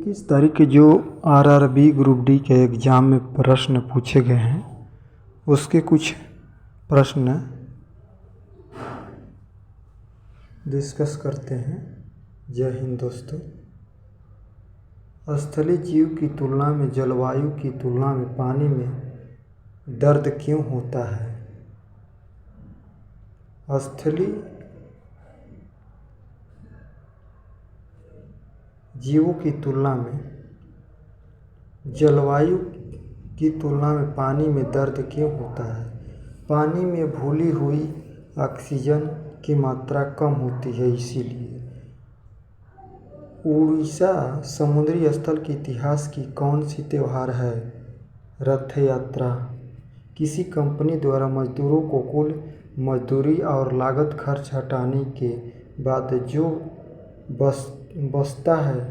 21 तारीख के जो आरआरबी ग्रुप डी के एग्ज़ाम में प्रश्न पूछे गए हैं उसके कुछ प्रश्न डिस्कस करते हैं। जय हिंद दोस्तों। स्थलीय जीव की तुलना में जलवायु की तुलना में पानी में दर्द क्यों होता है? स्थलीय जीवों की तुलना में जलवायु की तुलना में पानी में दर्द क्यों होता है? पानी में घुली हुई ऑक्सीजन की मात्रा कम होती है, इसीलिए। उड़ीसा समुद्री स्थल के इतिहास की कौन सी त्योहार है? रथ यात्रा। किसी कंपनी द्वारा मजदूरों को कुल मजदूरी और लागत खर्च हटाने के बाद जो बचता है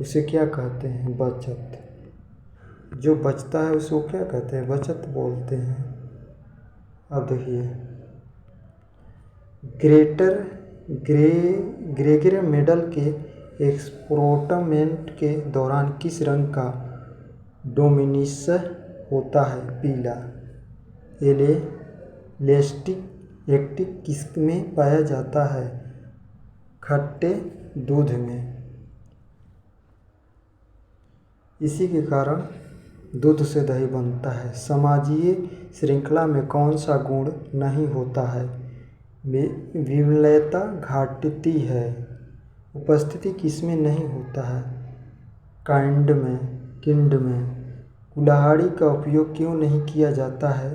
उसे क्या कहते हैं? बचत। जो बचता है उसको क्या कहते हैं? बचत बोलते हैं। अब देखिए, ग्रेगर मेडल के एक्सपोर्टमेंट के दौरान किस रंग का डोमिनिश होता है? पीला। लैक्टिक किसमें पाया जाता है? खट्टे दूध में। इसी के कारण दूध से दही बनता है। समाजीय श्रृंखला में कौन सा गुण नहीं होता है? विमलता घटती है। उपस्थिति किसमें नहीं होता है? काइंड में। कुल्हाड़ी का उपयोग क्यों नहीं किया जाता है?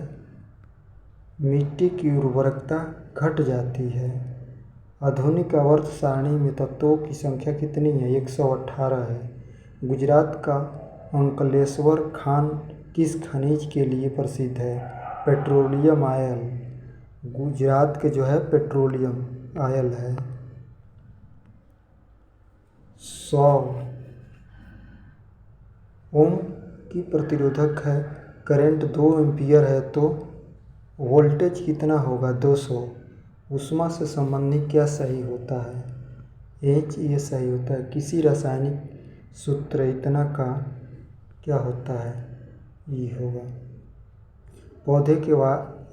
मिट्टी की उर्वरकता घट जाती है। आधुनिक आवर्त सारणी में तत्वों की संख्या कितनी है? 118 है। गुजरात का अंकलेश्वर खान किस खनिज के लिए प्रसिद्ध है? Petroleum oil. गुजरात के जो है पेट्रोलियम ऑयल है। 100 ओम की प्रतिरोधक है। करंट 2 एम्पीयर है तो वोल्टेज कितना होगा? 200। ऊष्मा से संबंधित क्या सही होता है? ये सही होता है। किसी रासायनिक सूत्र इतना का क्या होता है? ये होगा। पौधे के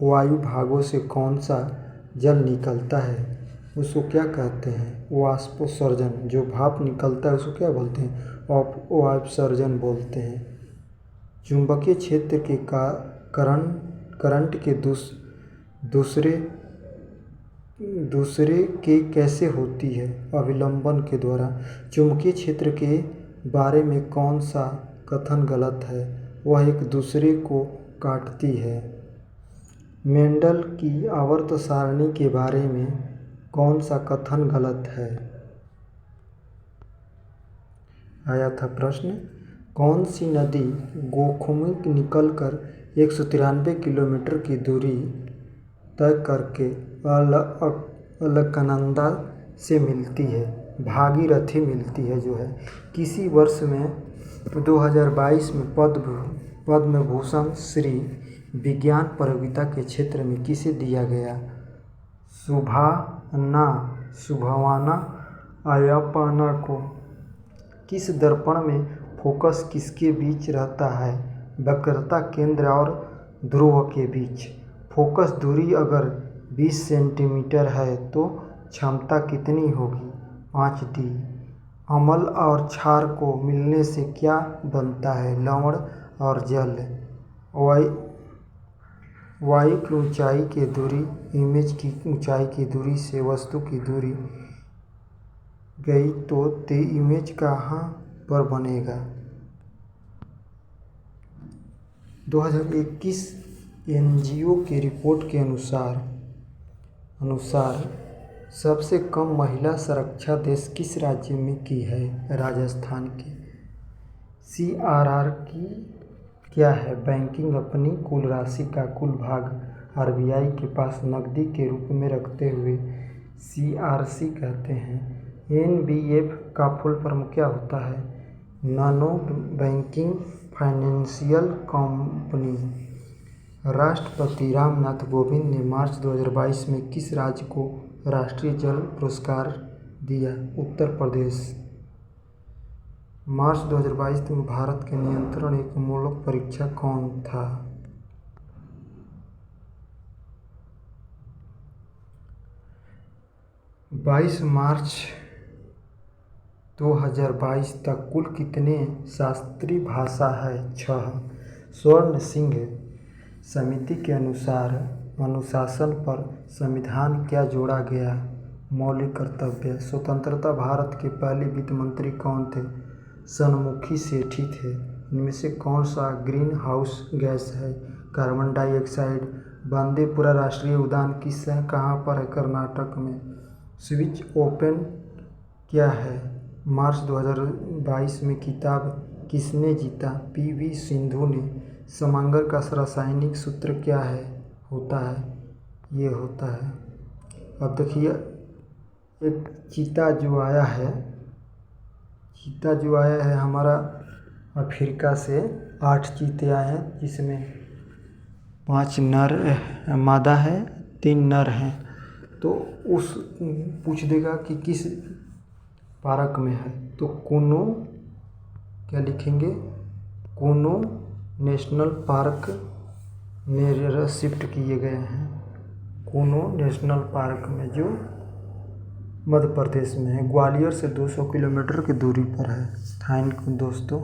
वायु भागों से कौन सा जल निकलता है? उसको क्या कहते हैं? वाष्पोत्सर्जन। जो भाप निकलता है उसको क्या बोलते हैं? वाष्पोत्सर्जन बोलते हैं। चुंबकीय क्षेत्र के करंट के दूसरे के कैसे होती है? अवलंबन के द्वारा। चुंबकीय क्षेत्र के बारे में कौन सा कथन गलत है? वह एक दूसरे को काटती है। मेंडल की आवर्त सारणी के बारे में कौन सा कथन गलत है? आया था प्रश्न। कौन सी नदी गोमुख निकलकर 193 किलोमीटर की दूरी तय करके अलकनंदा से मिलती है? भागीरथी मिलती है जो है। किसी वर्ष में 2022 में पद्म भूषण श्री विज्ञान प्रयोगिता के क्षेत्र में किसे दिया गया? शुभवाना अयप्पा को। किस दर्पण में फोकस किसके बीच रहता है? वक्रता केंद्र और ध्रुव के बीच। फोकस दूरी अगर 20 सेंटीमीटर है तो क्षमता कितनी होगी? 5D। अम्ल और क्षार को मिलने से क्या बनता है? लवण और जल। वायु की ऊंचाई की दूरी इमेज की ऊंचाई की दूरी से वस्तु की दूरी गई तो ते इमेज कहाँ पर बनेगा? 2021 NGO की रिपोर्ट के अनुसार सबसे कम महिला सुरक्षा देश किस राज्य में की है? राजस्थान के। CRR की क्या है? बैंकिंग अपनी कुल राशि का कुल भाग RBI के पास नकदी के रूप में रखते हुए CRC कहते हैं। NBF का फुल फॉर्म क्या होता है? Non banking financial company. राष्ट्रपति रामनाथ कोविंद ने मार्च 2022 में किस राज्य को राष्ट्रीय जल पुरस्कार दिया? उत्तर प्रदेश। मार्च 2022 में भारत के नियंत्रण एक मूलक परीक्षा कौन था? 22 मार्च 2022 तक कुल कितने शास्त्रीय भाषा है? 6। स्वर्ण सिंह समिति के अनुसार अनुशासन पर संविधान क्या जोड़ा गया? मौलिक कर्तव्य। स्वतंत्रता भारत के पहले वित्त मंत्री कौन थे? सन्मुखी सेठी थे। इनमें से कौन सा ग्रीन हाउस गैस है? Carbon dioxide. बांदीपुरा राष्ट्रीय उद्यान कहाँ पर है? कर्नाटक में। स्विच ओपन क्या है? मार्च 2022 में खिताब किसने जीता? पी.वी. सिंधु ने। समंगर का रासायनिक सूत्र क्या होता है? ये होता है, अब देखिए, एक चीता जो आया है हमारा अफ्रीका से, 8 चीते आए हैं जिसमें 5 नर मादा है, 3 नर हैं। तो उस पूछ देगा कि किस पार्क में है, तो कूनो क्या लिखेंगे? कूनो नेशनल पार्क में शिफ्ट किए गए हैं। कूनो नेशनल पार्क में, जो मध्य प्रदेश में है, ग्वालियर से 200 किलोमीटर की दूरी पर है। थैंक यू दोस्तों।